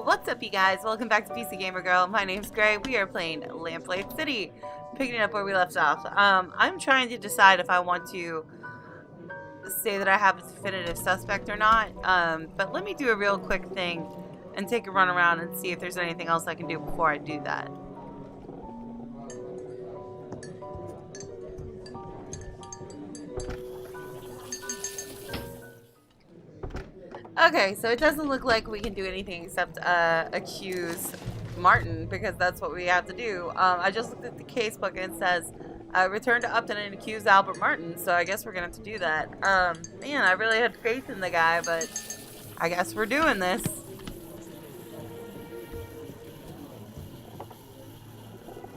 What's up, you guys? Welcome back to PC Gamer Girl. My name's Gray. We are playing Lamplight City, picking up where we left off. I'm trying to decide if I want to say that I have a definitive suspect or not. But let me do a real quick thing and take a run around and see if there's anything else I can do before I do that. Okay, so it doesn't look like we can do anything except accuse Martin, because that's what we have to do. I just looked at the casebook and it says, return to Upton and accuse Albert Martin, so I guess we're gonna have to do that. Man, I really had faith in the guy, but I guess we're doing this.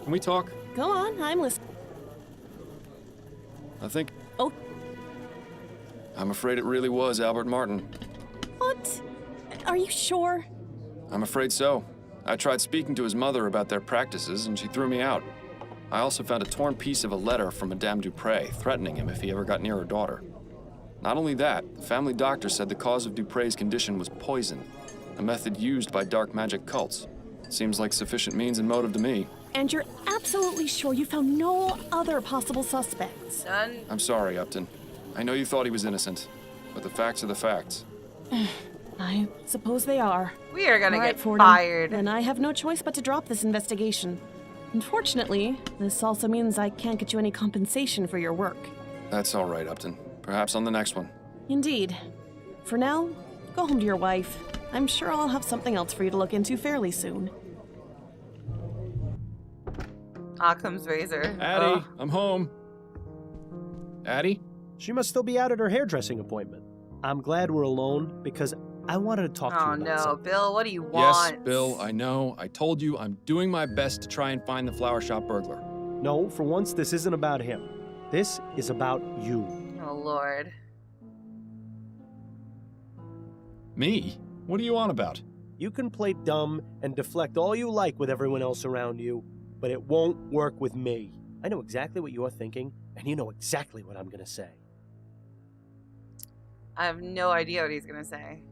Can we talk? Go on, I'm listening. I think... Oh. I'm afraid it really was Albert Martin. What? Are you sure? I'm afraid so. I tried speaking to his mother about their practices, and she threw me out. I also found a torn piece of a letter from Madame Dupré, threatening him if he ever got near her daughter. Not only that, the family doctor said the cause of Dupre's condition was poison, a method used by dark magic cults. Seems like sufficient means and motive to me. And you're absolutely sure you found no other possible suspects? None. I'm sorry, Upton. I know you thought he was innocent, but the facts are the facts. I suppose they are. We are gonna get Fordham, fired. and I have no choice but to drop this investigation. Unfortunately, this also means I can't get you any compensation for your work. That's all right, Upton. Perhaps on the next one. Indeed. For now, go home to your wife. I'm sure I'll have something else for you to look into fairly soon. Occam's razor. Addie, I'm home. Addie? She must still be out at her hairdressing appointment. I'm glad we're alone because I wanted to talk to you Oh about no, something. Bill, what do you want? Yes, Bill, I know. I told you I'm doing my best to try and find the flower shop burglar. No, for once, this isn't about him. This is about you. Oh Lord. Me? What are you on about? You can play dumb and deflect all you like with everyone else around you, but it won't work with me. I know exactly what you're thinking, and you know exactly what I'm gonna say. I have no idea what he's gonna say.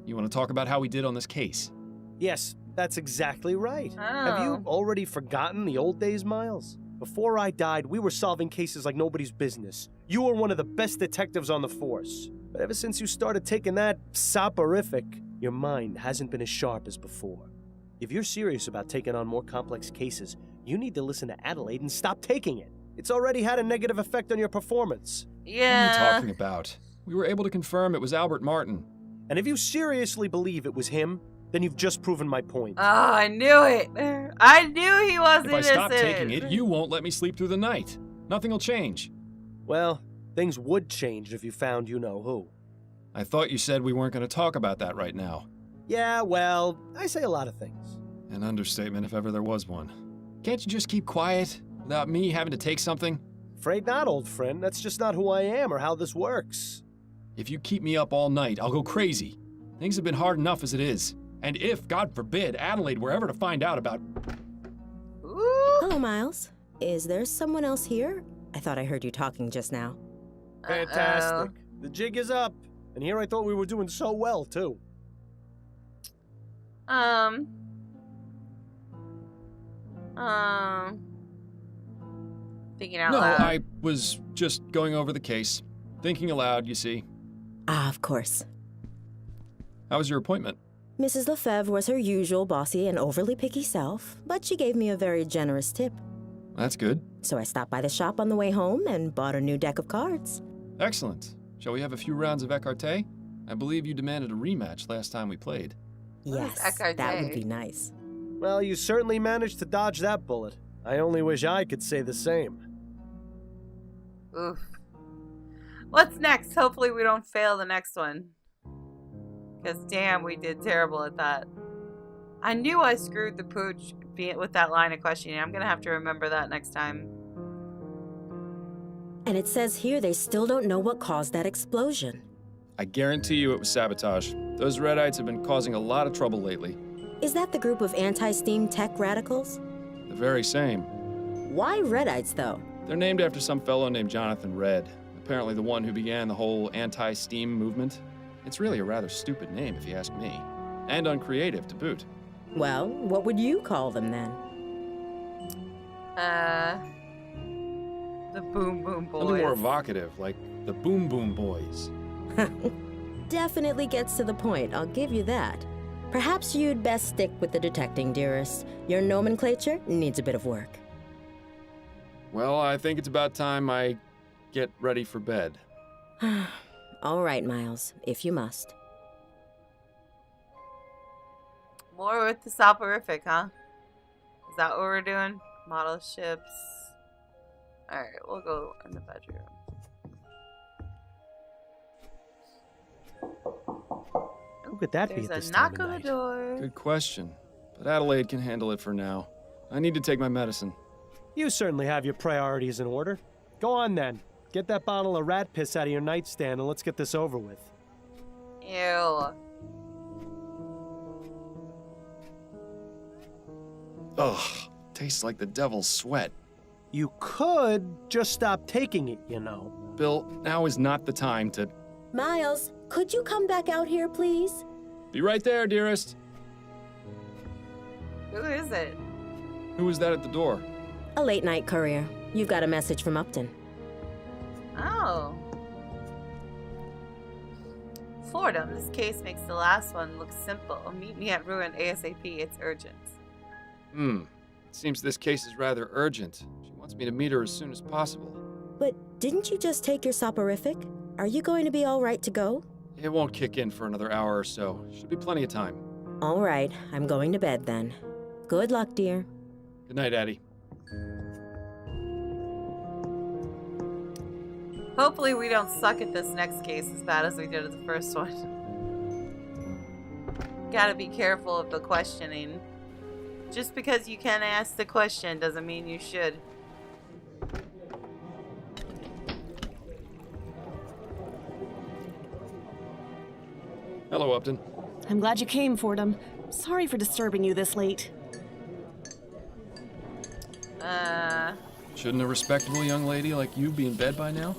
You want to talk about how we did on this case? Yes, that's exactly right. Oh. Have you already forgotten the old days, Miles? Before I died, we were solving cases like nobody's business. You were one of the best detectives on the force. But ever since you started taking that soporific, your mind hasn't been as sharp as before. If you're serious about taking on more complex cases, you need to listen to Adelaide and stop taking it. It's already had a negative effect on your performance. Yeah. What are you talking about? We were able to confirm it was Albert Martin. And if you seriously believe it was him, then you've just proven my point. Oh, I knew it. I knew he was If I innocent. stop taking it, you won't let me sleep through the night. Nothing will change. Well, things would change if you found you-know-who. I thought you said we weren't going to talk about that right now. Yeah, well, I say a lot of things. An understatement if ever there was one. Can't you just keep quiet without me having to take something? Afraid not, old friend. That's just not who I am or how this works. If you keep me up all night, I'll go crazy. Things have been hard enough as it is. And if, God forbid, Adelaide were ever to find out about... Ooh. Hello, Miles. Is there someone else here? I thought I heard you talking just now. Fantastic. The jig is up. And here I thought we were doing so well, too. Thinking out No, loud. I was just going over the case. Thinking aloud, you see. Ah, of course. How was your appointment? Mrs. Lefebvre was her usual bossy and overly picky self, but she gave me a very generous tip. That's good. So I stopped by the shop on the way home and bought a new deck of cards. Excellent. Shall we have a few rounds of écarté? I believe you demanded a rematch last time we played. What is Yes, that écarté? would be nice. Well, you certainly managed to dodge that bullet. I only wish I could say the same. Oof. What's next? Hopefully we don't fail the next one. Because damn, we did terrible at that. I knew I screwed the pooch with that line of questioning. I'm going to have to remember that next time. And it says here they still don't know what caused that explosion. I guarantee you it was sabotage. Those Redites have been causing a lot of trouble lately. Is that the group of anti-steam tech radicals? The very same. Why Redites, though? They're named after some fellow named Jonathan Red, apparently the one who began the whole anti-steam movement. It's really a rather stupid name, if you ask me. and uncreative to boot. Well, what would you call them then? The Boom Boom Boys. Something more evocative, like the Boom Boom Boys. Definitely gets to the point, I'll give you that. Perhaps you'd best stick with the detecting, dearest. Your nomenclature needs a bit of work. Well, I think it's about time I get ready for bed. All right, Miles, if you must. More with the soporific, huh? Is that what we're doing? Model ships. Alright, we'll go in the bedroom. Who could that be There's at this a time knock of on the night? door. Good question. But Adelaide can handle it for now. I need to take my medicine. You certainly have your priorities in order. Go on then. Get that bottle of rat piss out of your nightstand and let's get this over with. Ew. Ugh, tastes like the devil's sweat. You could just stop taking it, you know. Bill, now is not the time to... Miles, could you come back out here, please? Be right there, dearest. Who is it? Who was that at the door? A late-night courier. You've got a message from Upton. Oh. Fordham, this case makes the last one look simple. Meet me at Ruin ASAP. It's urgent. It seems this case is rather urgent. She wants me to meet her as soon as possible. But didn't you just take your soporific? Are you going to be all right to go? It won't kick in for another hour or so. Should be plenty of time. All right, I'm going to bed then. Good luck, dear. Good night, Addie. Hopefully we don't suck at this next case as bad as we did at the first one. Gotta be careful of the questioning. Just because you can ask the question doesn't mean you should. Hello, Upton. I'm glad you came, Fordham. Sorry for disturbing you this late. Shouldn't a respectable young lady like you be in bed by now?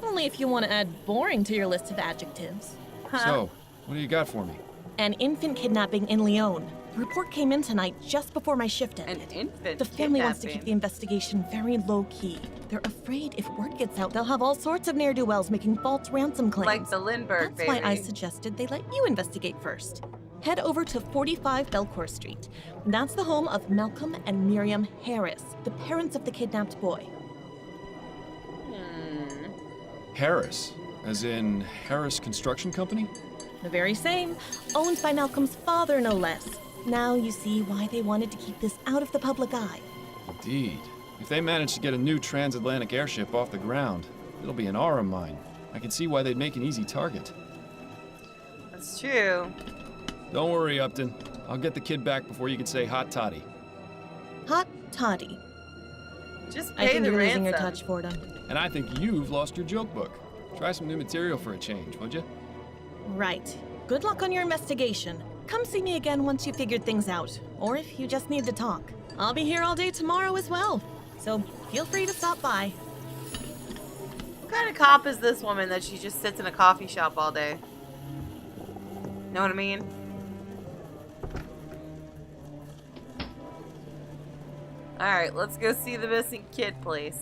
Only if you want to add boring to your list of adjectives. So, what do you got for me? An infant kidnapping in Lyon. The report came in tonight just before my shift An ended. infant The family wants to keep kidnapping. the investigation very low-key. They're afraid if word gets out, they'll have all sorts of ne'er-do-wells making false ransom claims. Like the Lindbergh That's baby. why I suggested they let you investigate first. Head over to 45 Belcourt Street. That's the home of Malcolm and Miriam Harris, the parents of the kidnapped boy. Harris, as in Harris Construction Company? The very same, owned by Malcolm's father, no less. Now you see why they wanted to keep this out of the public eye. Indeed. If they manage to get a new transatlantic airship off the ground, it'll be an aura mine. I can see why they'd make an easy target. That's true. Don't worry, Upton. I'll get the kid back before you can say hot toddy. Hot toddy. Just I pay think the you're ransom. losing your touch, Fordham. And I think you've lost your joke book. Try some new material for a change, would you? Right. Good luck on your investigation. Come see me again once you figured things out, or if you just need to talk. I'll be here all day tomorrow as well, so feel free to stop by. What kind of cop is this woman that she just sits in a coffee shop all day? Know what I mean? Alright, let's go see the missing kid place.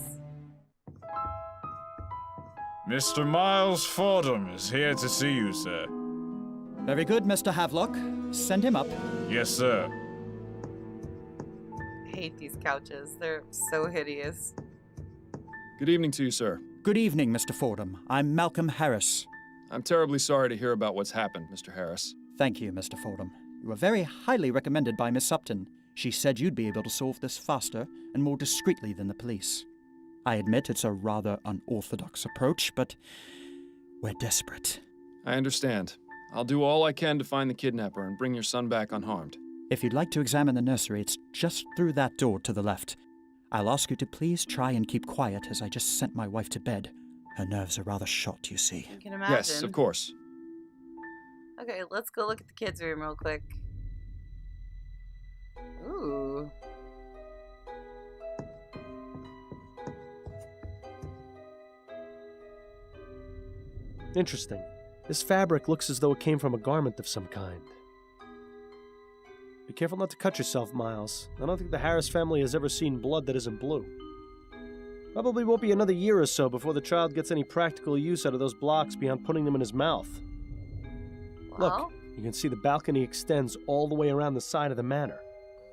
Mr. Miles Fordham is here to see you, sir. Very good, Mr. Havelock. Send him up. Yes, sir. I hate these couches. They're so hideous. Good evening to you, sir. Good evening, Mr. Fordham. I'm Malcolm Harris. I'm terribly sorry to hear about what's happened, Mr. Harris. Thank you, Mr. Fordham. You were very highly recommended by Miss Upton. She said you'd be able to solve this faster and more discreetly than the police. I admit it's a rather unorthodox approach, but we're desperate. I understand. I'll do all I can to find the kidnapper and bring your son back unharmed. If you'd like to examine the nursery, it's just through that door to the left. I'll ask you to please try and keep quiet as I just sent my wife to bed. Her nerves are rather shot, you see. You can imagine. Yes, of course. Okay, let's go look at the kids' room real quick. Ooh. Interesting. This fabric looks as though it came from a garment of some kind. Be careful not to cut yourself, Miles. I don't think the Harris family has ever seen blood that isn't blue. Probably won't be another year or so before the child gets any practical use out of those blocks beyond putting them in his mouth. Well, Look, you can see the balcony extends all the way around the side of the manor.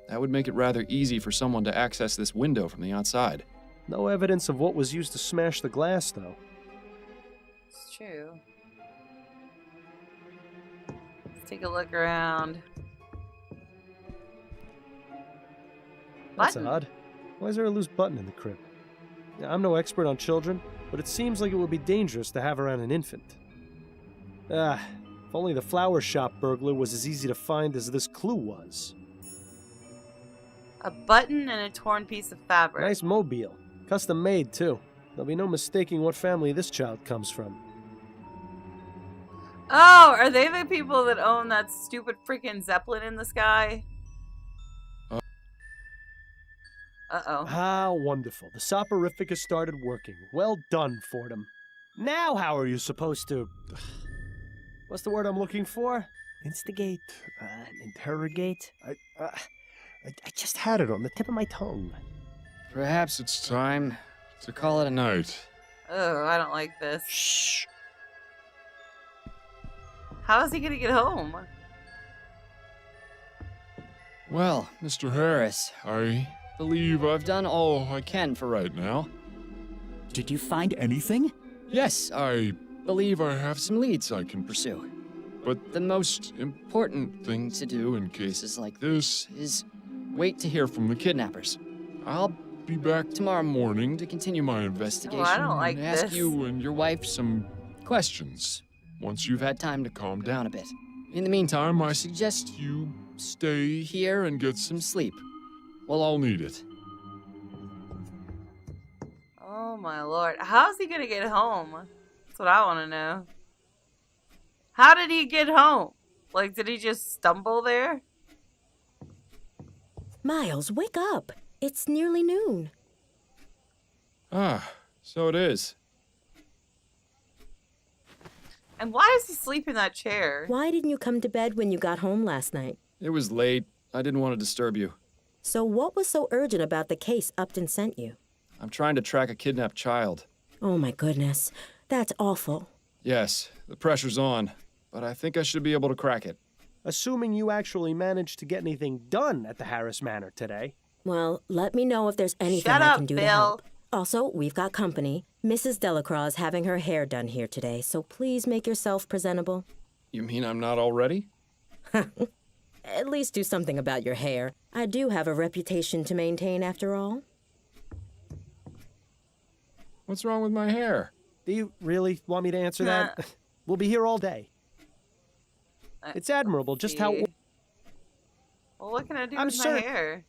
That would make it rather easy for someone to access this window from the outside. No evidence of what was used to smash the glass, though. it's true. Let's take a look around. That's Button. odd. Why is there a loose button in the crib? Now, I'm no expert on children, but it seems like it would be dangerous to have around an infant. If only the flower shop burglar was as easy to find as this clue was. A button and a torn piece of fabric. Nice mobile. Custom made, too. There'll be no mistaking what family this child comes from. Oh, are they the people that own that stupid freaking Zeppelin in the sky? Uh-oh. How wonderful. The soporific has started working. Well done, Fordham. Now how are you supposed to... What's the word I'm looking for? Instigate? Interrogate? I just had it on the tip of my tongue. Perhaps it's time to call it a night. Oh, I don't like this. Shh. How is he gonna get home? Well, Mr. Harris, I believe I've done all I can for right now. Did you find anything? Yes, I believe I have some leads I can pursue. But the most important thing to do in cases like this is wait to hear from the kidnappers. I'll be back tomorrow morning to continue my investigation don't like and ask this. you and your wife some questions once you've had time to calm down a bit. In the meantime, I suggest you stay here and get some sleep. We'll all need it. Oh my lord. How's he gonna get home? That's what I want to know. How did he get home? Like, did he just stumble there? Miles, wake up. It's nearly noon. Ah, so it is. And why does he sleep in that chair? Why didn't you come to bed when you got home last night? It was late. I didn't want to disturb you. So what was so urgent about the case Upton sent you? I'm trying to track a kidnapped child. Oh my goodness. That's awful. Yes, the pressure's on, but I think I should be able to crack it. Assuming you actually managed to get anything done at the Harris Manor today. Well, let me know if there's anything Shut I up, can do to Bill. help. Also, we've got company. Mrs. Delacroix is having her hair done here today, so please make yourself presentable. You mean I'm not already? At least do something about your hair. I do have a reputation to maintain after all. What's wrong with my hair? Do you really want me to answer that? We'll be here all day. It's admirable just how... See. Well, what can I do I'm with my certain- hair?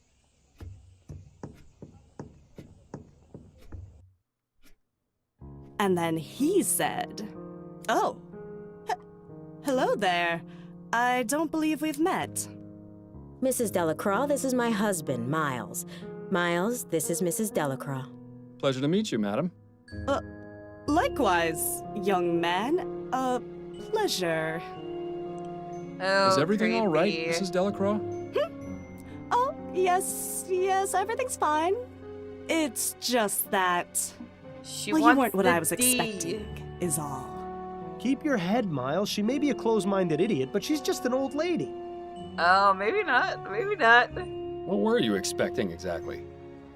And then he said, "Oh, hello there. I don't believe we've met." Mrs. Delacroix, this is my husband, Miles. Miles, this is Mrs. Delacroix. Pleasure to meet you, madam. Likewise, young man. A pleasure. Oh, Is everything all right, creepy. Mrs. Delacroix? Oh, yes, everything's fine. It's just that, She well, you wants weren't what the I was D. expecting, is all. Keep your head, Miles. She may be a closed-minded idiot, but she's just an old lady. Oh, maybe not. Maybe not. What were you expecting exactly?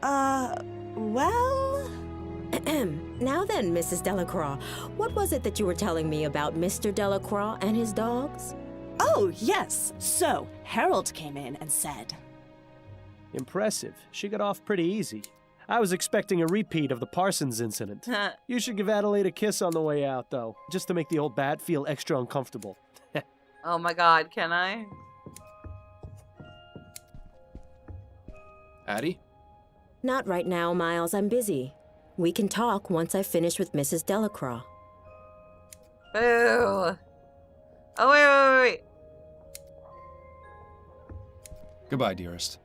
Well... Now then, Mrs. Delacroix, what was it that you were telling me about Mr. Delacroix and his dogs? Oh, yes. So, Harold came in and said... Impressive. She got off pretty easy. I was expecting a repeat of the Parsons incident. You should give Adelaide a kiss on the way out, though, just to make the old bat feel extra uncomfortable. Oh my god, can I? Addie? Not right now, Miles. I'm busy. We can talk once I finish with Mrs. Delacroix. Boo. Oh, wait. Goodbye, dearest.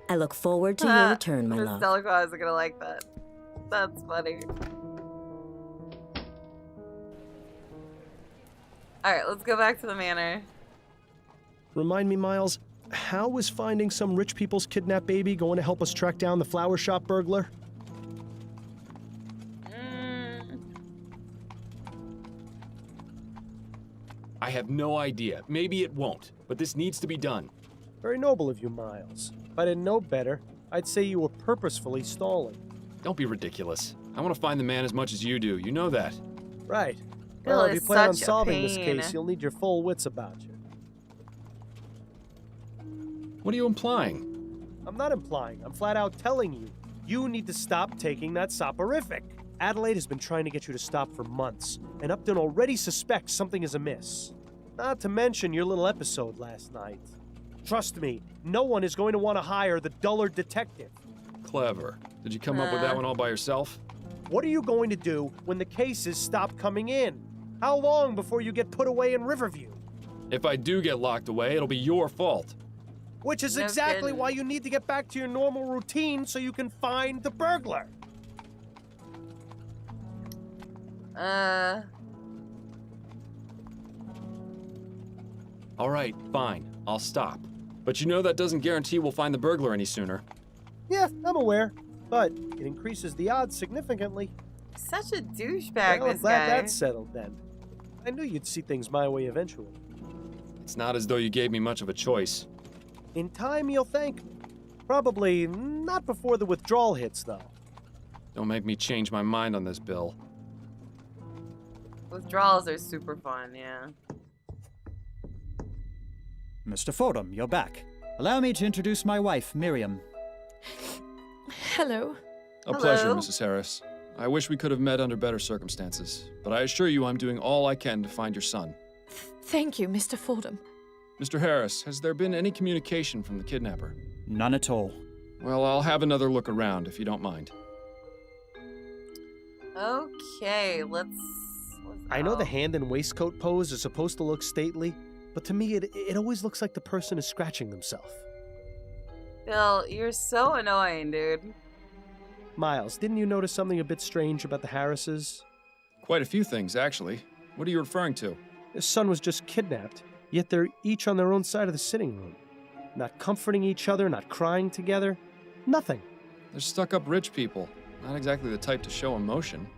I look forward to your return, my Miss love. Delacroix isn't gonna like that. That's funny. Alright, let's go back to the manor. Remind me, Miles, how is finding some rich people's kidnapped baby going to help us track down the flower shop burglar? I have no idea. Maybe it won't, but this needs to be done. Very noble of you, Miles. If I didn't know better, I'd say you were purposefully stalling. Don't be ridiculous. I want to find the man as much as you do. You know that. Right. Bill Well, if you is plan on such a solving this pain. case, you'll need your full wits about you. What are you implying? I'm not implying. I'm flat out telling you. You need to stop taking that soporific. Adelaide has been trying to get you to stop for months, and Upton already suspects something is amiss. Not to mention your little episode last night. Trust me, no one is going to want to hire the dullard detective. Clever. Did you come up with that one all by yourself? What are you going to do when the cases stop coming in? How long before you get put away in Riverview? If I do get locked away, it'll be your fault. Which is No exactly kidding. why you need to get back to your normal routine so you can find the burglar. All right, fine. I'll stop. But you know that doesn't guarantee we'll find the burglar any sooner. Yeah, I'm aware, but it increases the odds significantly. Such a douchebag, Well, I'm this glad guy. that's settled then. I knew you'd see things my way eventually. It's not as though you gave me much of a choice. In time, you'll thank me. Probably not before the withdrawal hits, though. Don't make me change my mind on this, Bill. Withdrawals are super fun, yeah. Mr. Fordham, you're back. Allow me to introduce my wife, Miriam. Hello. A pleasure, Hello? Mrs. Harris. I wish we could have met under better circumstances, but I assure you I'm doing all I can to find your son. Thank you, Mr. Fordham. Mr. Harris, has there been any communication from the kidnapper? None at all. Well, I'll have another look around, if you don't mind. Okay, let's I know the hand and waistcoat pose is supposed to look stately, but to me it always looks like the person is scratching themselves. Bill, you're so annoying, dude. Miles, didn't you notice something a bit strange about the Harrises? Quite a few things, actually. What are you referring to? His son was just kidnapped, yet they're each on their own side of the sitting room. Not comforting each other, not crying together. Nothing. They're stuck-up rich people. Not exactly the type to show emotion.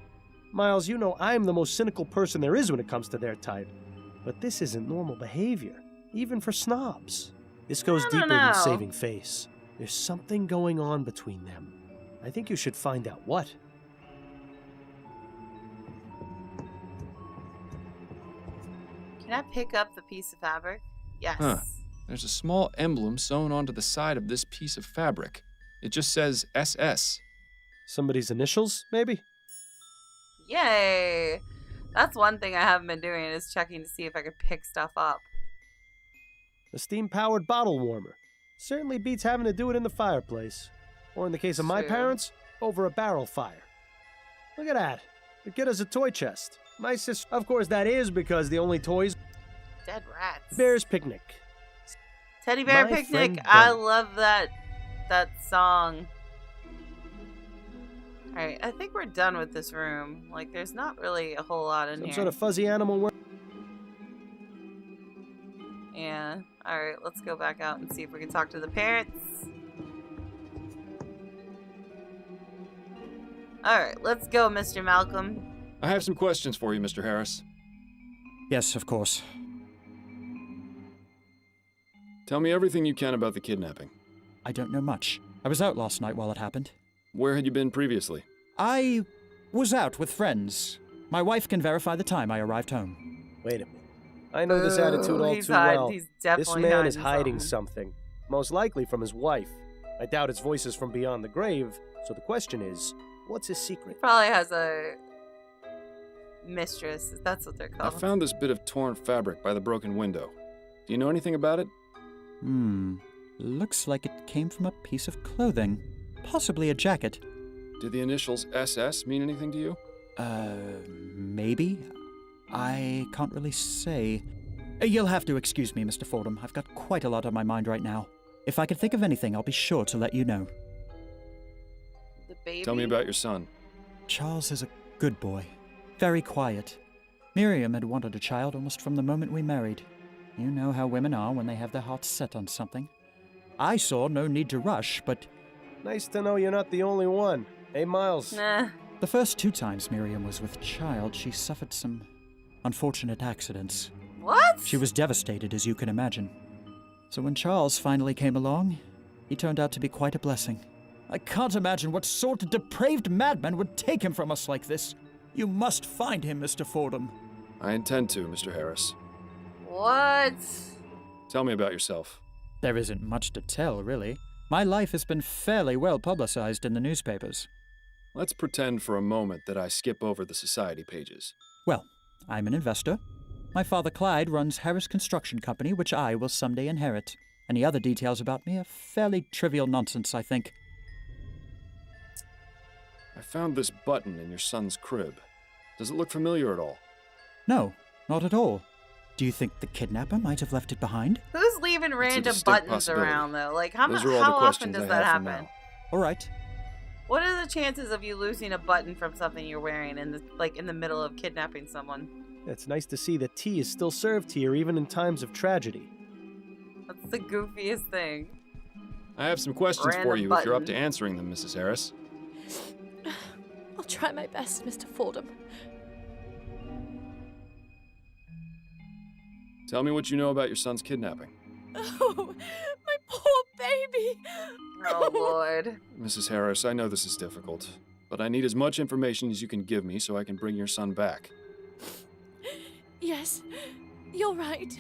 Miles, you know I'm the most cynical person there is when it comes to their type. But this isn't normal behavior, even for snobs. This goes I don't deeper than know. saving face. There's something going on between them. I think you should find out what. Can I pick up the piece of fabric? Yes. Huh. There's a small emblem sewn onto the side of this piece of fabric. It just says SS. Somebody's initials, maybe? Yay! That's one thing I haven't been doing is checking to see if I could pick stuff up. A steam-powered bottle warmer. Certainly beats having to do it in the fireplace. Or in the case of my True. parents, over a barrel fire. Look at that. The kid has a toy chest. My sister... Of course, that is because the only toys... Dead rats. Bear's Picnic. Teddy Bear My Picnic. friend I Bunny. love that song. Alright, I think we're done with this room. Like, there's not really a whole lot in Some here. sort of fuzzy animal... Yeah. Alright, let's go back out and see if we can talk to the parents. Alright, let's go, Mr. Malcolm. I have some questions for you, Mr. Harris. Yes, of course. Tell me everything you can about the kidnapping. I don't know much. I was out last night while it happened. Where had you been previously? I was out with friends. My wife can verify the time I arrived home. Wait a minute. I know this attitude all He's too hiding- well. he's This definitely man is hiding hiding something. Most likely from his wife. I doubt his voice is from beyond the grave, so the question is, what's his secret? Probably has a mistress. That's what they're I called. found this bit of torn fabric by the broken window. Do you know anything about it? Looks like it came from a piece of clothing. Possibly a jacket. Did the initials SS mean anything to you? Maybe? I can't really say. You'll have to excuse me, Mr. Fordham. I've got quite a lot on my mind right now. If I can think of anything, I'll be sure to let you know. The baby. Tell me about your son. Charles is a good boy. Very quiet. Miriam had wanted a child almost from the moment we married. You know how women are when they have their hearts set on something. I saw no need to rush, but Nice to know you're not the only one. Hey, Miles. Nah. the first 2 times Miriam was with child, she suffered some unfortunate accidents. What? She was devastated, as you can imagine. So when Charles finally came along, he turned out to be quite a blessing. I can't imagine what sort of depraved madman would take him from us like this. You must find him, Mr. Fordham. I intend to, Mr. Harris. What? Tell me about yourself. There isn't much to tell, really. My life has been fairly well publicized in the newspapers. Let's pretend for a moment that I skip over the society pages. Well, I'm an investor. My father Clyde runs Harris Construction Company, which I will someday inherit. Any other details about me are fairly trivial nonsense, I think. I found this button in your son's crib. Does it look familiar at all? No, not at all. Do you think the kidnapper might have left it behind? Who's leaving random distinct buttons possibility. around though? Like how Those are all the how often questions does I that have for happen? now. All right. What are the chances of you losing a button from something you're wearing in the middle of kidnapping someone? It's nice to see that tea is still served here even in times of tragedy. That's the goofiest thing. I have some questions for Random you if you're up to button. answering them, Mrs. Harris. I'll try my best, Mr. Fordham. Tell me what you know about your son's kidnapping. Oh, my poor baby! Oh Lord. Mrs. Harris, I know this is difficult, but I need as much information as you can give me so I can bring your son back. Yes, you're right.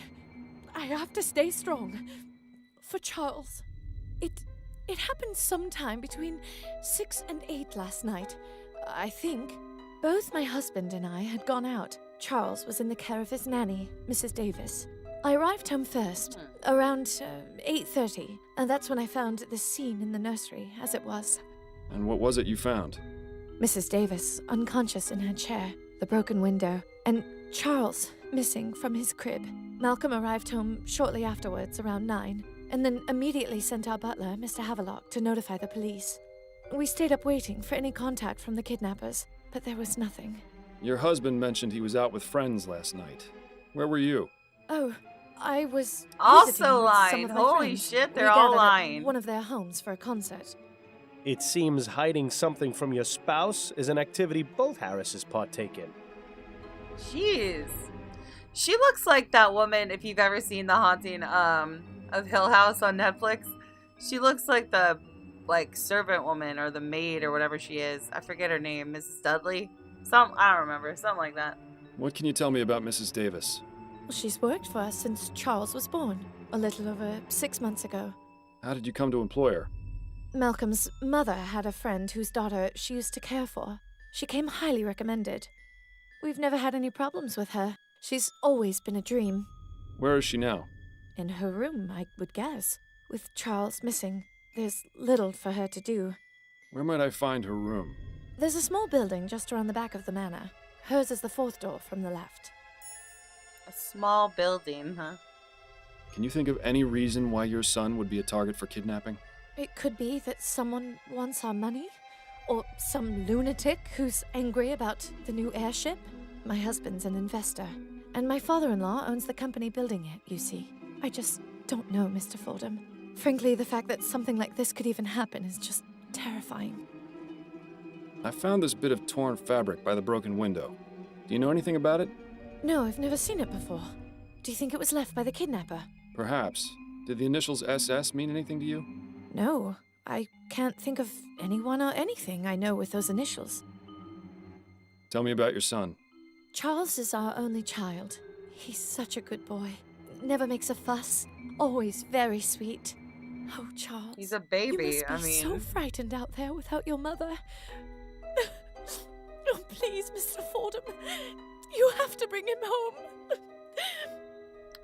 I have to stay strong. For Charles. It happened sometime between 6 and 8 last night, I think. Both my husband and I had gone out. Charles was in the care of his nanny, Mrs. Davis. I arrived home first, around 8:30, and that's when I found this scene in the nursery, as it was. And what was it you found? Mrs. Davis, unconscious in her chair, the broken window, and Charles missing from his crib. Malcolm arrived home shortly afterwards, around 9, and then immediately sent our butler, Mr. Havelock, to notify the police. We stayed up waiting for any contact from the kidnappers, but there was nothing. Your husband mentioned he was out with friends last night. Where were you? Oh, I was Also visiting with lying. some of my Holy friends. shit, We they're all gathered at lying. one of their homes for a concert. It seems hiding something from your spouse is an activity both Harrises partake in. Jeez. She looks like that woman, if you've ever seen The Haunting of Hill House on Netflix. She looks like the servant woman or the maid or whatever she is. I forget her name. Mrs. Dudley? I don't remember. Something like that. What can you tell me about Mrs. Davis? Well, she's worked for us since Charles was born, a little over 6 months ago. How did you come to employ her? Malcolm's mother had a friend whose daughter she used to care for. She came highly recommended. We've never had any problems with her. She's always been a dream. Where is she now? In her room, I would guess. With Charles missing, there's little for her to do. Where might I find her room? There's a small building just around the back of the manor. Hers is the 4th door from the left. A small building, huh? Can you think of any reason why your son would be a target for kidnapping? It could be that someone wants our money, or some lunatic who's angry about the new airship. My husband's an investor, and my father-in-law owns the company building it, you see. I just don't know, Mr. Fordham. Frankly, the fact that something like this could even happen is just terrifying. I found this bit of torn fabric by the broken window. Do you know anything about it? No, I've never seen it before. Do you think it was left by the kidnapper? Perhaps. Did the initials SS mean anything to you? No, I can't think of anyone or anything I know with those initials. Tell me about your son. Charles is our only child. He's such a good boy. Never makes a fuss. Always very sweet. Oh, Charles. He's a You baby. must be so frightened out there without your mother. Oh, please, Mr. Fordham. You have to bring him home.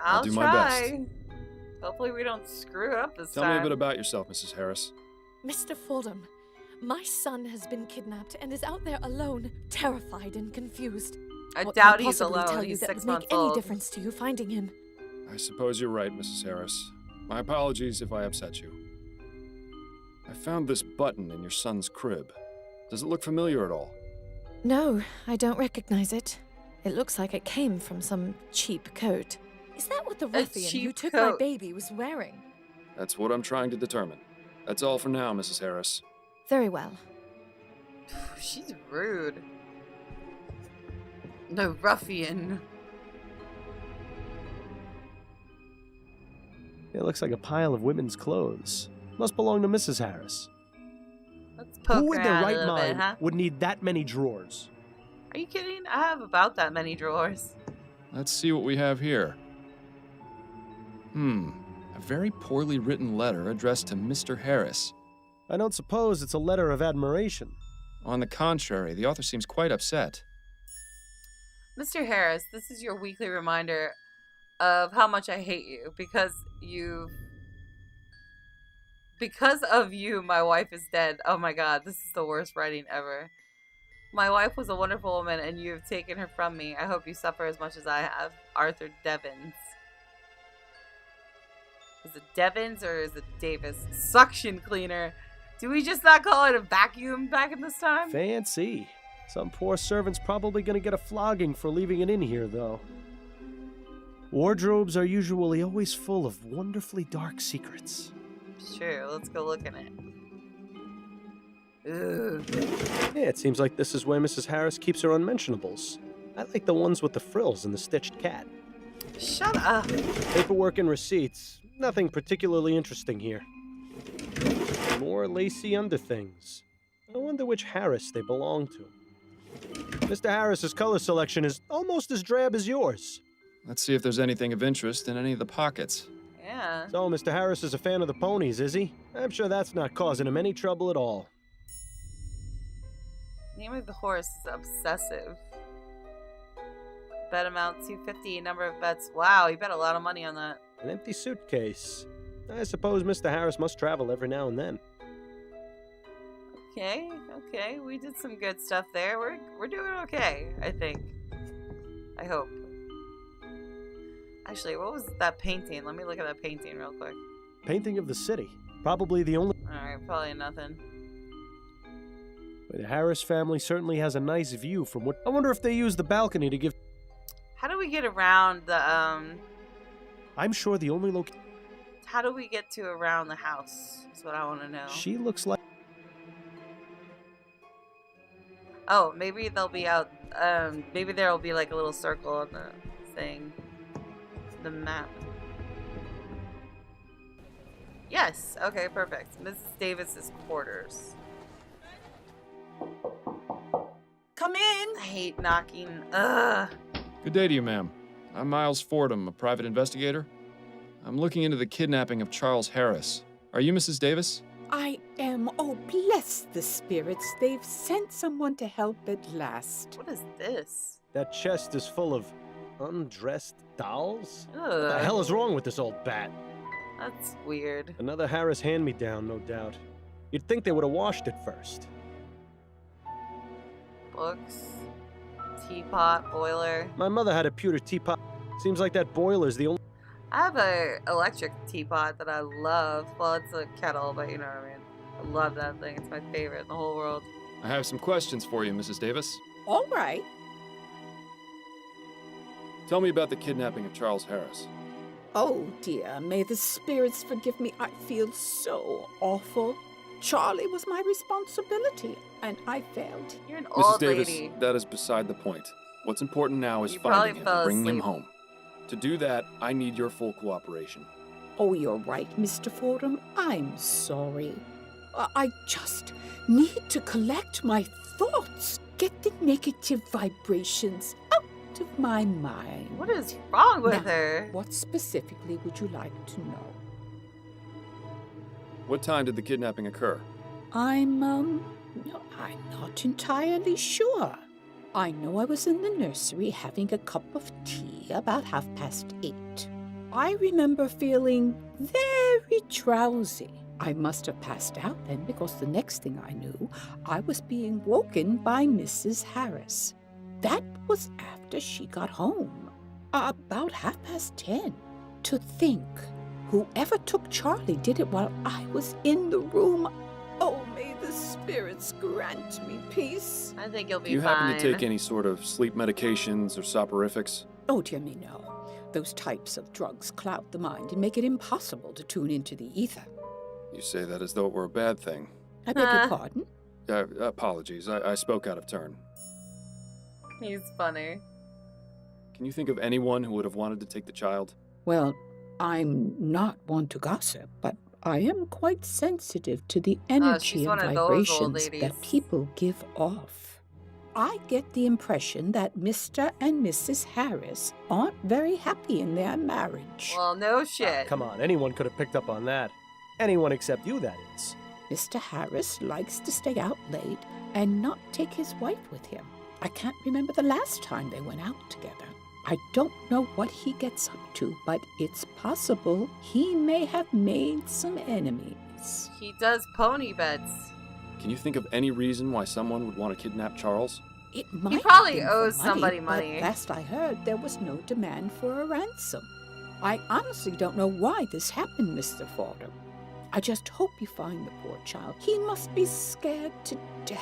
I'll do try. my best. Hopefully we don't screw it up this Tell time. me a bit about yourself, Mrs. Harris. Mr. Fordham, my son has been kidnapped and is out there alone, terrified and confused. I What doubt can I he's possibly alone. tell you He's that 6 would make months any old. difference to you finding him? I suppose you're right, Mrs. Harris. My apologies if I upset you. I found this button in your son's crib. Does it look familiar at all? No, I don't recognize it. It looks like it came from some cheap coat. Is that what the A ruffian who cheap took coat. my baby was wearing? That's what I'm trying to determine. That's all for now, Mrs. Harris. Very well. She's rude. The ruffian. It looks like a pile of women's clothes. Must belong to Mrs. Harris. Let's poke Who in their around a right little bit, mind huh? would need that many drawers? Are you kidding? I have about that many drawers. Let's see what we have here. A very poorly written letter addressed to Mr. Harris. I don't suppose it's a letter of admiration. On the contrary, the author seems quite upset. Mr. Harris, this is your weekly reminder of how much I hate you because of you, my wife is dead. Oh my god, this is the worst writing ever. My wife was a wonderful woman and you have taken her from me. I hope you suffer as much as I have. Arthur Devins. Is it Devins or is it Davis? Suction cleaner. Do we just not call it a vacuum back in this time? Fancy. Some poor servant's probably gonna get a flogging for leaving it in here, though. Wardrobes are usually always full of wonderfully dark secrets. Sure, let's go look in it. Ooh. Yeah, it seems like this is where Mrs. Harris keeps her unmentionables. I like the ones with the frills and the stitched cat. Shut up. Paperwork and receipts. Nothing particularly interesting here. More lacy underthings. I wonder which Harris they belong to. Mr. Harris's color selection is almost as drab as yours. Let's see if there's anything of interest in any of the pockets. Yeah. So, Mr. Harris is a fan of the ponies, is he? I'm sure that's not causing him any trouble at all. Name of the horse is obsessive. Bet amount 250. Number of bets. Wow, you bet a lot of money on that. An empty suitcase. I suppose Mr. Harris must travel every now and then. Okay, okay. We did some good stuff there. We're doing okay, I think. I hope. Actually, what was that painting? Let me look at that painting real quick. Painting of the city. Probably the only... Alright, probably nothing. The Harris family certainly has a nice view from what... I wonder if they use the balcony to give... How do we get around the, I'm sure the only how do we get to around the house? That's what I want to know. She looks like... Oh, maybe they'll be out, maybe there'll be like a little circle on the thing. The map. Yes, okay, perfect. Mrs. Davis's quarters. Come in. I hate knocking. Ugh. Good day to you, ma'am. I'm Miles Fordham, a private investigator. I'm looking into the kidnapping of Charles Harris. Are you Mrs. Davis? I am. Oh, bless the spirits. They've sent someone to help at last. What is this? That chest is full of undressed dolls? Ugh. What the hell is wrong with this old bat? That's weird. Another Harris hand-me-down, no doubt. You'd think they would have washed it first. Books. Teapot, boiler. My mother had a pewter teapot. Seems like that boiler's the only... I have a electric teapot that I love. Well, it's a kettle, but you know what I mean. I love that thing. It's my favorite in the whole world. I have some questions for you, Mrs. Davis. All right. Tell me about the kidnapping of Charles Harris. Oh, dear. May the spirits forgive me. I feel so awful. Charlie was my responsibility, and I failed. You're an Mrs. old Davis, lady. that is beside the point. What's important now is You probably finding him fell and bringing him asleep. home. To do that, I need your full cooperation. Oh, you're right, Mr. Fordham. I'm sorry. I just need to collect my thoughts, get the negative vibrations out of my mind. What is wrong with Now, her? What specifically would you like to know? What time did the kidnapping occur? I'm not entirely sure. I know I was in the nursery having a cup of tea about 8:30. I remember feeling very drowsy. I must have passed out then because the next thing I knew, I was being woken by Mrs. Harris. That was after she got home, about 10:30. To think, whoever took Charlie did it while I was in the room. Oh, may the spirits grant me peace. I think you'll be Do you fine. happen to take any sort of sleep medications or soporifics? Oh, dear me, no. Those types of drugs cloud the mind and make it impossible to tune into the ether. You say that as though it were a bad thing. I beg your pardon? Apologies, I spoke out of turn. He's funny. Can you think of anyone who would have wanted to take the child? Well, I'm not one to gossip, but I am quite sensitive to the energy she's and one of those old vibrations ladies. that people give off. I get the impression that Mr. and Mrs. Harris aren't very happy in their marriage. Well, no shit. Come on, anyone could have picked up on that. Anyone except you, that is. Mr. Harris likes to stay out late and not take his wife with him. I can't remember the last time they went out together. I don't know what he gets up to, but it's possible he may have made some enemies. He does pony bets. Can you think of any reason why someone would want to kidnap Charles? It might probably have been for owes somebody money. But last I heard, there was no demand for a ransom. I honestly don't know why this happened, Mr. Fordham. I just hope you find the poor child. He must be scared to death.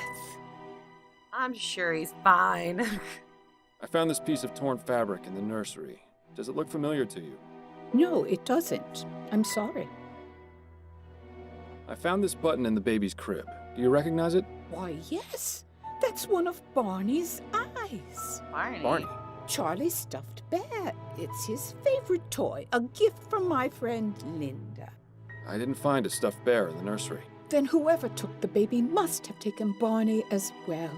I'm sure he's fine. I found this piece of torn fabric in the nursery. Does it look familiar to you? No, it doesn't. I'm sorry. I found this button in the baby's crib. Do you recognize it? Why, yes. That's one of Barney's eyes. Barney? Charlie's stuffed bear. It's his favorite toy, a gift from my friend Linda. I didn't find a stuffed bear in the nursery. Then whoever took the baby must have taken Barney as well.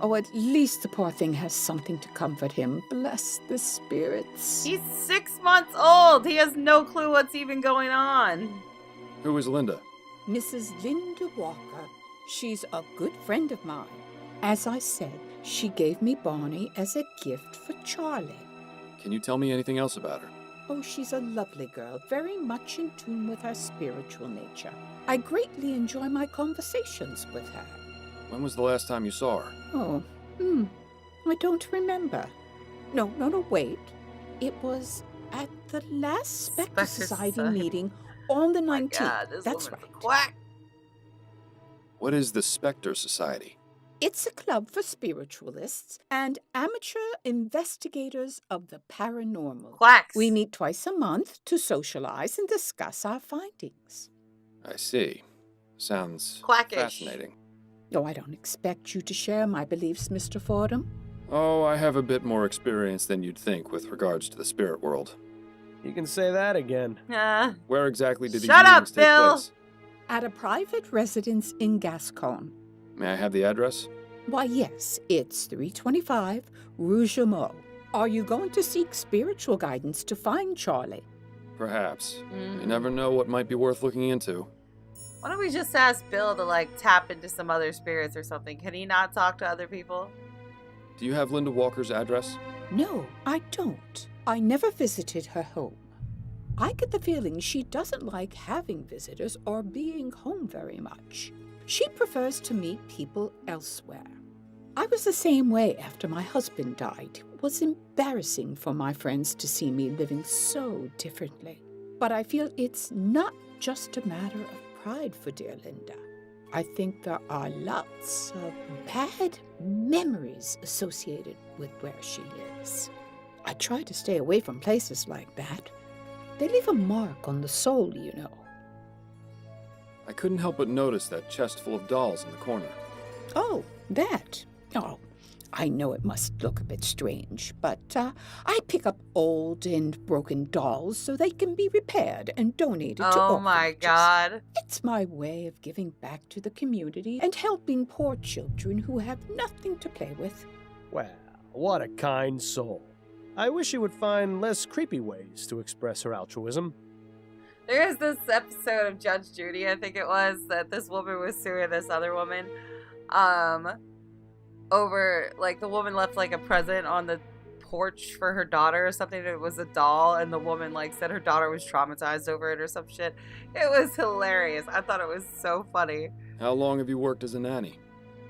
Oh, at least the poor thing has something to comfort him. Bless the spirits. He's 6 months old. He has no clue what's even going on. Who is Linda? Mrs. Linda Walker. She's a good friend of mine. As I said, she gave me Barney as a gift for Charlie. Can you tell me anything else about her? Oh, she's a lovely girl, very much in tune with her spiritual nature. I greatly enjoy my conversations with her. When was the last time you saw her? Oh, I don't remember. No, wait. It was at the last Spectre Society meeting on the 19th. God, That's right. Quack. What is the Spectre Society? It's a club for spiritualists and amateur investigators of the paranormal. Quacks. We meet twice a month to socialize and discuss our findings. I see. Sounds Quackish. fascinating. Oh, I don't expect you to share my beliefs, Mr. Fordham. Oh, I have a bit more experience than you'd think with regards to the spirit world. You can say that again. Where exactly did these Shut up, meetings take Bill! place? At a private residence in Gascon. May I have the address? Why, yes, it's 325 Rue Jameau. Are you going to seek spiritual guidance to find Charlie? Perhaps. You never know what might be worth looking into. Why don't we just ask Bill to, like, tap into some other spirits or something? Can he not talk to other people? Do you have Linda Walker's address? No, I don't. I never visited her home. I get the feeling she doesn't like having visitors or being home very much. She prefers to meet people elsewhere. I was the same way after my husband died. It was embarrassing for my friends to see me living so differently. But I feel it's not just a matter of pride for dear Linda. I think there are lots of bad memories associated with where she lives. I try to stay away from places like that. They leave a mark on the soul, you know. I couldn't help but notice that chest full of dolls in the corner. Oh, that. Oh, I know it must look a bit strange, but I pick up old and broken dolls so they can be repaired and donated to orphanages. Oh my God. It's my way of giving back to the community and helping poor children who have nothing to play with. Well, what a kind soul. I wish she would find less creepy ways to express her altruism. There is this episode of Judge Judy, I think it was, that this woman was suing this other woman. Over, like, the woman left, like, a present on the porch for her daughter or something. It was a doll, and the woman, like, said her daughter was traumatized over it or some shit. It was hilarious. I thought it was so funny. How long have you worked as a nanny?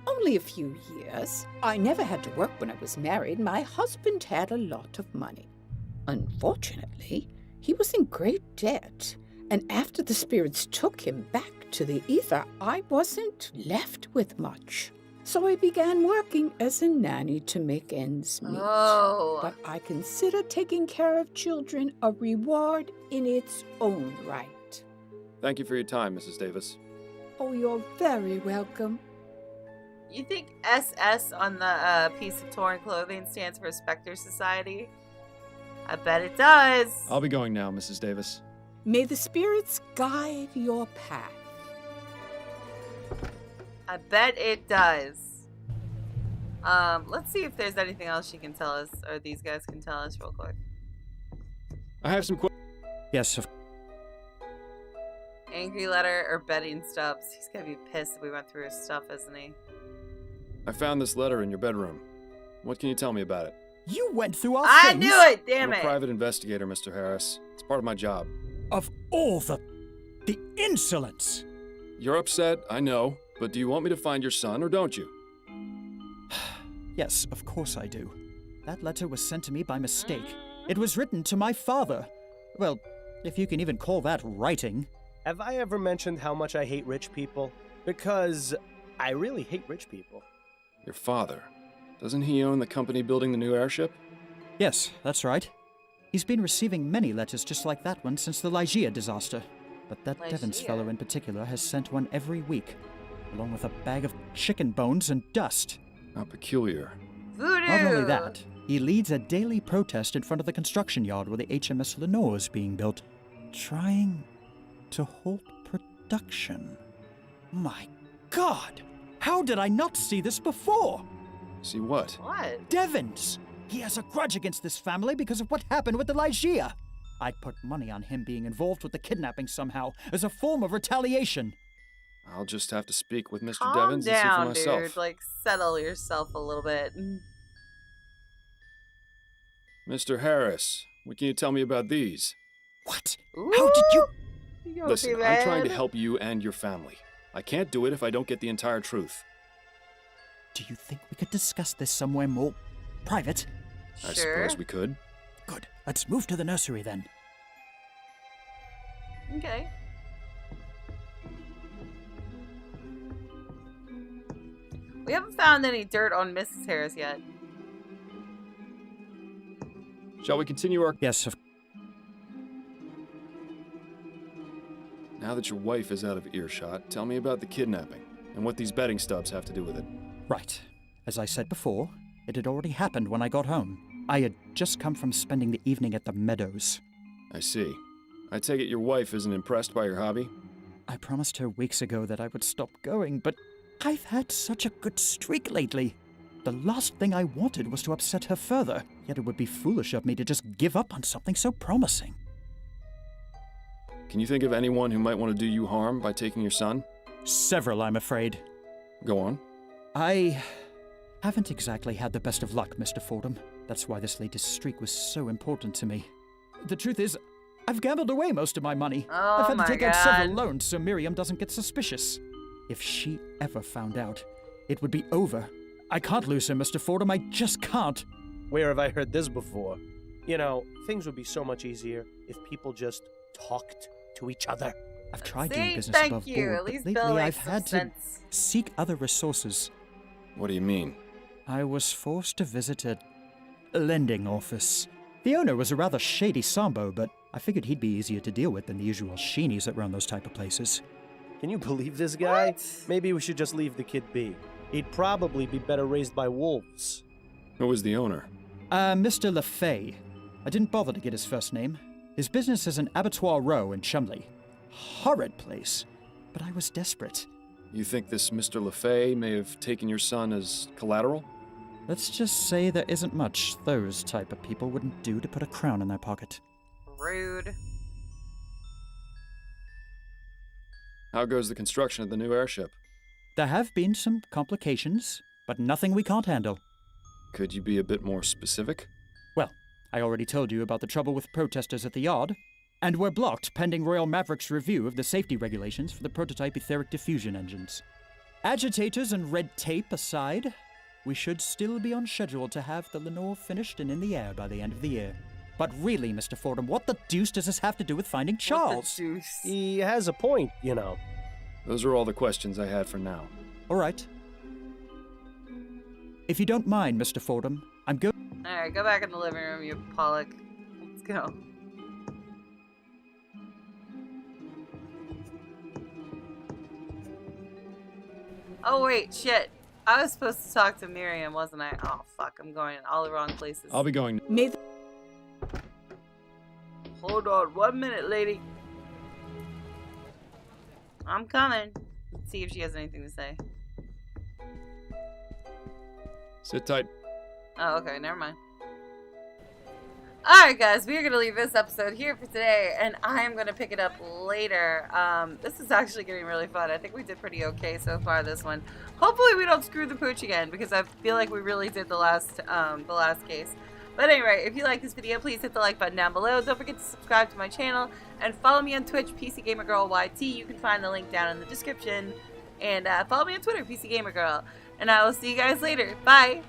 Only a few years. I never had to work when I was married. My husband had a lot of money. Unfortunately, he was in great debt. And after the spirits took him back to the ether, I wasn't left with much. So I began working as a nanny to make ends meet. Oh. But I consider taking care of children a reward in its own right. Thank you for your time, Mrs. Davis. Oh, you're very welcome. You think SS on the piece of torn clothing stands for Spectre Society? I bet it does. I'll be going now, Mrs. Davis. May the spirits guide your path. I bet it does. Let's see if there's anything else she can tell us, or these guys can tell us real quick. I have some Yes, Angry letter or betting stubs. He's gonna be pissed if we went through his stuff, isn't he? I found this letter in your bedroom. What can you tell me about it? you went through our I things? knew it! Damn I'm a it! private investigator, Mr. Harris. It's part of my job. Of all the insolence! You're upset, I know, but do you want me to find your son or don't you? Yes, of course I do. That letter was sent to me by mistake. It was written to my father. Well, if you can even call that writing. Have I ever mentioned how much I hate rich people? Because I really hate rich people. Your father. Doesn't he own the company building the new airship? Yes, that's right. He's been receiving many letters just like that one since the Lygia disaster. But that Devons Lygia? fellow in particular has sent one every week, along with a bag of chicken bones and dust. How peculiar. Voodoo! Not only that, he leads a daily protest in front of the construction yard where the HMS Lenore is being built, trying to halt production. My God! How did I not see this before? See what? What? Devons! He has a grudge against this family because of what happened with the Lygia. I'd put money on him being involved with the kidnapping somehow, as a form of retaliation. I'll just have to speak with Mr. Calm Devons and see down, for myself. dude. Like, settle yourself a little bit. Mr. Harris, what can you tell me about these? What? Ooh, How did you... you Listen, okay, I'm trying to man? help you and your family. I can't do it if I don't get the entire truth. Do you think we could discuss this somewhere more private? I Sure. suppose we could. Good. Let's move to the nursery then. Okay. We haven't found any dirt on Mrs. Harris yet. Shall we continue our... Yes, Now that your wife is out of earshot, tell me about the kidnapping and what these betting stubs have to do with it. right. As I said before, it had already happened when I got home. I had just come from spending the evening at the meadows. I see. I take it your wife isn't impressed by your hobby? I promised her weeks ago that I would stop going, but I've had such a good streak lately. The last thing I wanted was to upset her further, yet it would be foolish of me to just give up on something so promising. Can you think of anyone who might want to do you harm by taking your son? Several, I'm afraid. Go on. I haven't exactly had the best of luck, Mr. Fordham. That's why this latest streak was so important to me. The truth is, I've gambled away most of my money. Oh I've had my to take out several God. loans so Miriam doesn't get suspicious. If she ever found out, it would be over. I can't lose her, Mr. Fordham. I just can't. Where have I heard this before? You know, things would be so much easier if people just talked to each other. I've tried See? doing business Thank above you. board, At but least lately Bill I've makes some had to sense. seek other resources. What do you mean? I was forced to visit a lending office. The owner was a rather shady Sambo, but I figured he'd be easier to deal with than the usual sheenies that run those type of places. Can you believe this guy? What? Maybe we should just leave the kid be. He'd probably be better raised by wolves. Who was the owner? Mr. LeFay. I didn't bother to get his first name. His business is an abattoir row in Chumley. Horrid place. But I was desperate. You think this Mr. LeFay may have taken your son as collateral? Let's just say there isn't much those type of people wouldn't do to put a crown in their pocket. Rude. How goes the construction of the new airship? There have been some complications, but nothing we can't handle. Could you be a bit more specific? Well, I already told you about the trouble with protesters at the yard, and we're blocked pending Royal Maverick's review of the safety regulations for the prototype etheric diffusion engines. Agitators and red tape aside, we should still be on schedule to have the Lenore finished and in the air by the end of the year. But really, Mr. Fordham, what the deuce does this have to do with finding Charles? What the deuce? He has a point, you know. Those are all the questions I had for now. All right. If you don't mind, Mr. Fordham, I'm going. Alright, go back in the living room, you Pollock. Let's go. Oh wait, shit. I was supposed to talk to Miriam, wasn't I? Oh fuck, I'm going in all the wrong places. I'll be going. May Hold on 1 minute, lady. I'm coming. Let's see if she has anything to say. Sit tight. Oh, okay, never mind. Alright guys, we are going to leave this episode here for today, and I am going to pick it up later. This is actually getting really fun. I think we did pretty okay so far, this one. Hopefully we don't screw the pooch again, because I feel like we really did the last case. But anyway, if you like this video, please hit the like button down below. Don't forget to subscribe to my channel, and follow me on Twitch, PCGamerGirlYT. You can find the link down in the description. And follow me on Twitter, PCGamerGirl. And I will see you guys later. Bye!